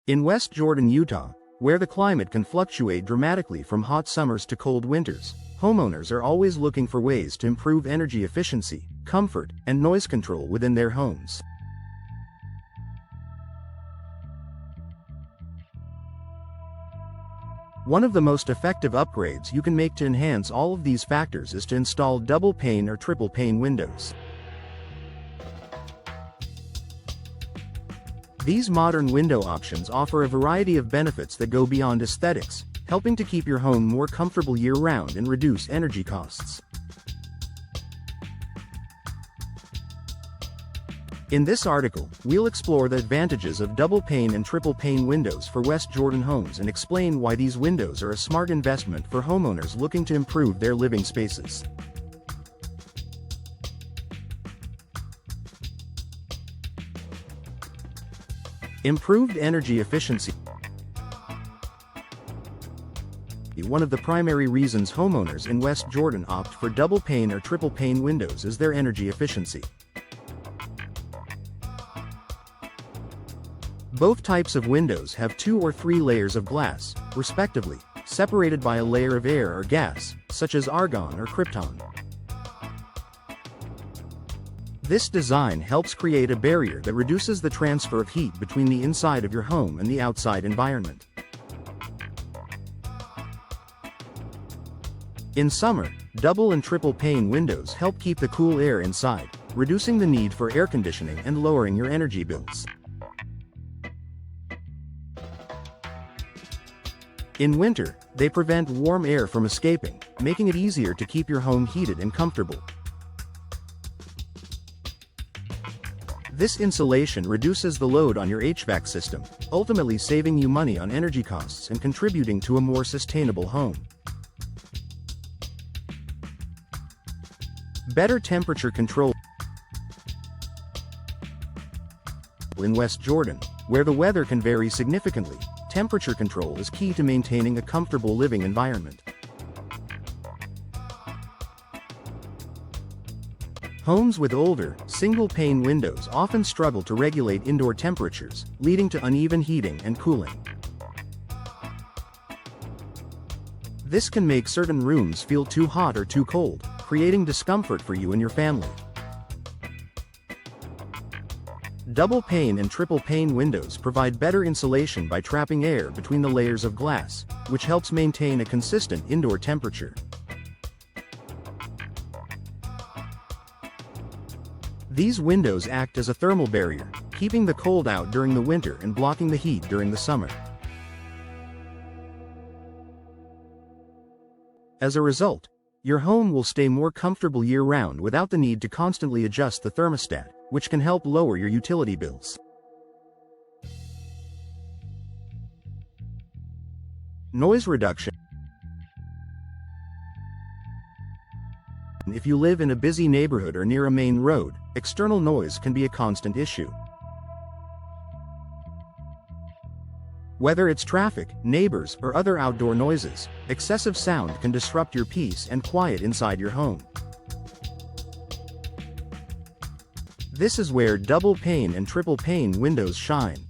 In West Jordan, Utah, where the climate can fluctuate dramatically from hot summers to cold winters, homeowners are always looking for ways to improve energy efficiency, comfort, and noise control within their homes. One of the most effective upgrades you can make to enhance all of these factors is to install double-pane or triple-pane windows. These modern window options offer a variety of benefits that go beyond aesthetics, helping to keep your home more comfortable year-round and reduce energy costs. In this article, we'll explore the advantages of double-pane and triple-pane windows for West Jordan homes and explain why these windows are a smart investment for homeowners looking to improve their living spaces. Improved energy efficiency. One of the primary reasons homeowners in West Jordan opt for double-pane or triple-pane windows is their energy efficiency. Both types of windows have 2 or 3 layers of glass, respectively, separated by a layer of air or gas, such as argon or krypton. This design helps create a barrier that reduces the transfer of heat between the inside of your home and the outside environment. In summer, double and triple pane windows help keep the cool air inside, reducing the need for air conditioning and lowering your energy bills. In winter, they prevent warm air from escaping, making it easier to keep your home heated and comfortable. This insulation reduces the load on your HVAC system, ultimately saving you money on energy costs and contributing to a more sustainable home. Better temperature control. In West Jordan, where the weather can vary significantly, temperature control is key to maintaining a comfortable living environment. Homes with older, single-pane windows often struggle to regulate indoor temperatures, leading to uneven heating and cooling. This can make certain rooms feel too hot or too cold, creating discomfort for you and your family. Double-pane and triple-pane windows provide better insulation by trapping air between the layers of glass, which helps maintain a consistent indoor temperature. These windows act as a thermal barrier, keeping the cold out during the winter and blocking the heat during the summer. As a result, your home will stay more comfortable year-round without the need to constantly adjust the thermostat, which can help lower your utility bills. Noise reduction. If you live in a busy neighborhood or near a main road, external noise can be a constant issue. Whether it's traffic, neighbors, or other outdoor noises, excessive sound can disrupt your peace and quiet inside your home. This is where double-pane and triple-pane windows shine.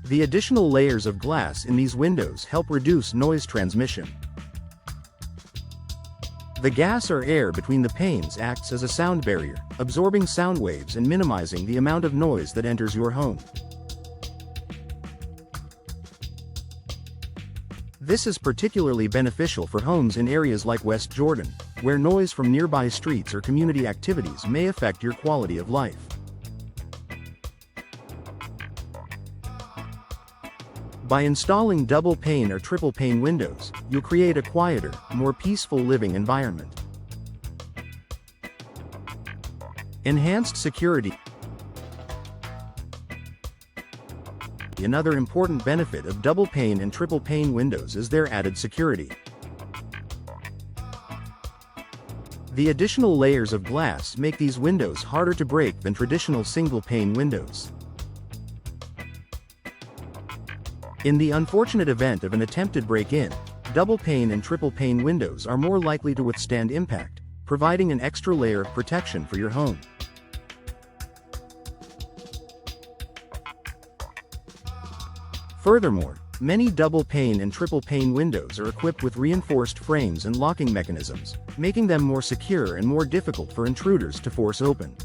The additional layers of glass in these windows help reduce noise transmission. The gas or air between the panes acts as a sound barrier, absorbing sound waves and minimizing the amount of noise that enters your home. This is particularly beneficial for homes in areas like West Jordan, where noise from nearby streets or community activities may affect your quality of life. By installing double-pane or triple-pane windows, you'll create a quieter, more peaceful living environment. Enhanced security. Another important benefit of double-pane and triple-pane windows is their added security. The additional layers of glass make these windows harder to break than traditional single-pane windows. In the unfortunate event of an attempted break-in, double-pane and triple-pane windows are more likely to withstand impact, providing an extra layer of protection for your home. Furthermore, many double-pane and triple-pane windows are equipped with reinforced frames and locking mechanisms, making them more secure and more difficult for intruders to force open.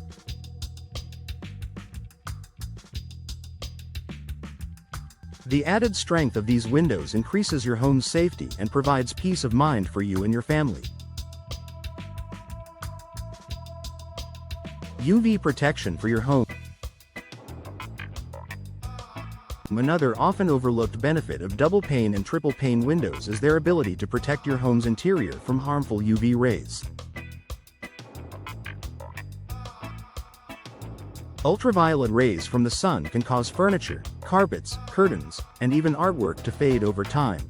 The added strength of these windows increases your home's safety and provides peace of mind for you and your family. UV protection for your home. Another often overlooked benefit of double-pane and triple-pane windows is their ability to protect your home's interior from harmful UV rays. Ultraviolet rays from the sun can cause furniture, carpets, curtains, and even artwork to fade over time.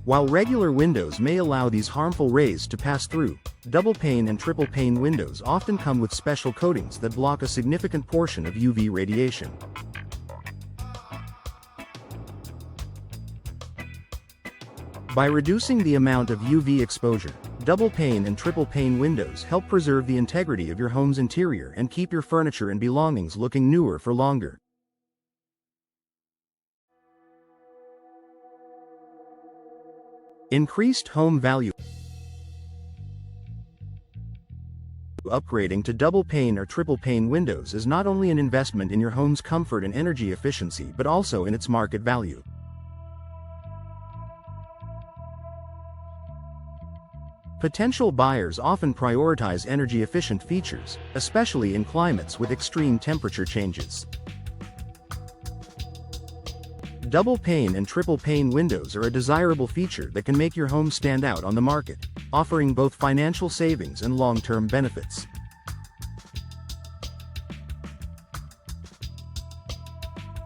While regular windows may allow these harmful rays to pass through, double-pane and triple-pane windows often come with special coatings that block a significant portion of UV radiation. By reducing the amount of UV exposure, double-pane and triple-pane windows help preserve the integrity of your home's interior and keep your furniture and belongings looking newer for longer. Increased home value. Upgrading to double-pane or triple-pane windows is not only an investment in your home's comfort and energy efficiency but also in its market value. Potential buyers often prioritize energy-efficient features, especially in climates with extreme temperature changes. Double-pane and triple-pane windows are a desirable feature that can make your home stand out on the market, offering both financial savings and long-term benefits.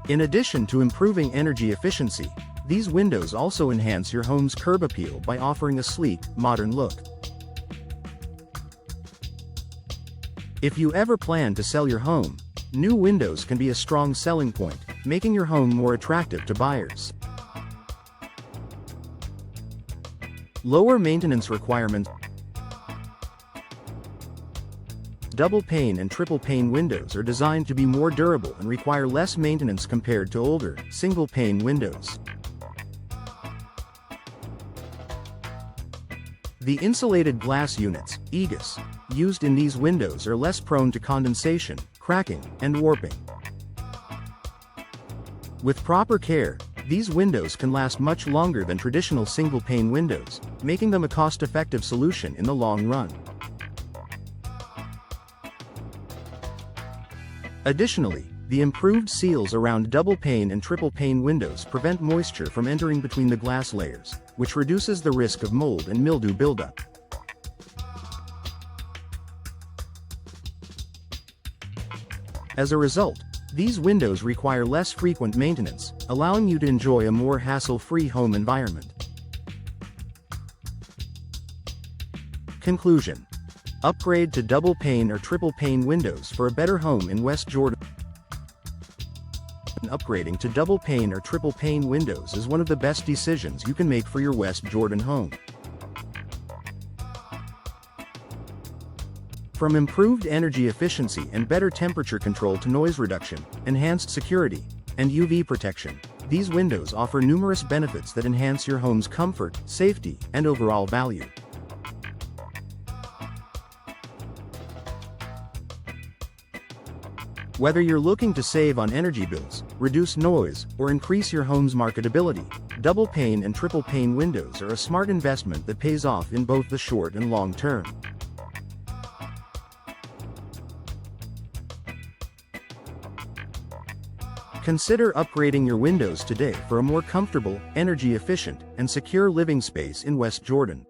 In addition to improving energy efficiency, these windows also enhance your home's curb appeal by offering a sleek, modern look. If you ever plan to sell your home, new windows can be a strong selling point, making your home more attractive to buyers. Lower maintenance requirements. Double-pane and triple-pane windows are designed to be more durable and require less maintenance compared to older, single-pane windows. The insulated glass units, EGUS, used in these windows are less prone to condensation, cracking, and warping. With proper care, these windows can last much longer than traditional single-pane windows, making them a cost-effective solution in the long run. Additionally, the improved seals around double-pane and triple-pane windows prevent moisture from entering between the glass layers, which reduces the risk of mold and mildew buildup. As a result, these windows require less frequent maintenance, allowing you to enjoy a more hassle-free home environment. Conclusion: upgrade to double-pane or triple-pane windows for a better home in West Jordan. Upgrading to double-pane or triple-pane windows is one of the best decisions you can make for your West Jordan home. From improved energy efficiency and better temperature control to noise reduction, enhanced security, and UV protection, these windows offer numerous benefits that enhance your home's comfort, safety, and overall value. Whether you're looking to save on energy bills, reduce noise, or increase your home's marketability, double-pane and triple-pane windows are a smart investment that pays off in both the short and long term. Consider upgrading your windows today for a more comfortable, energy-efficient, and secure living space in West Jordan.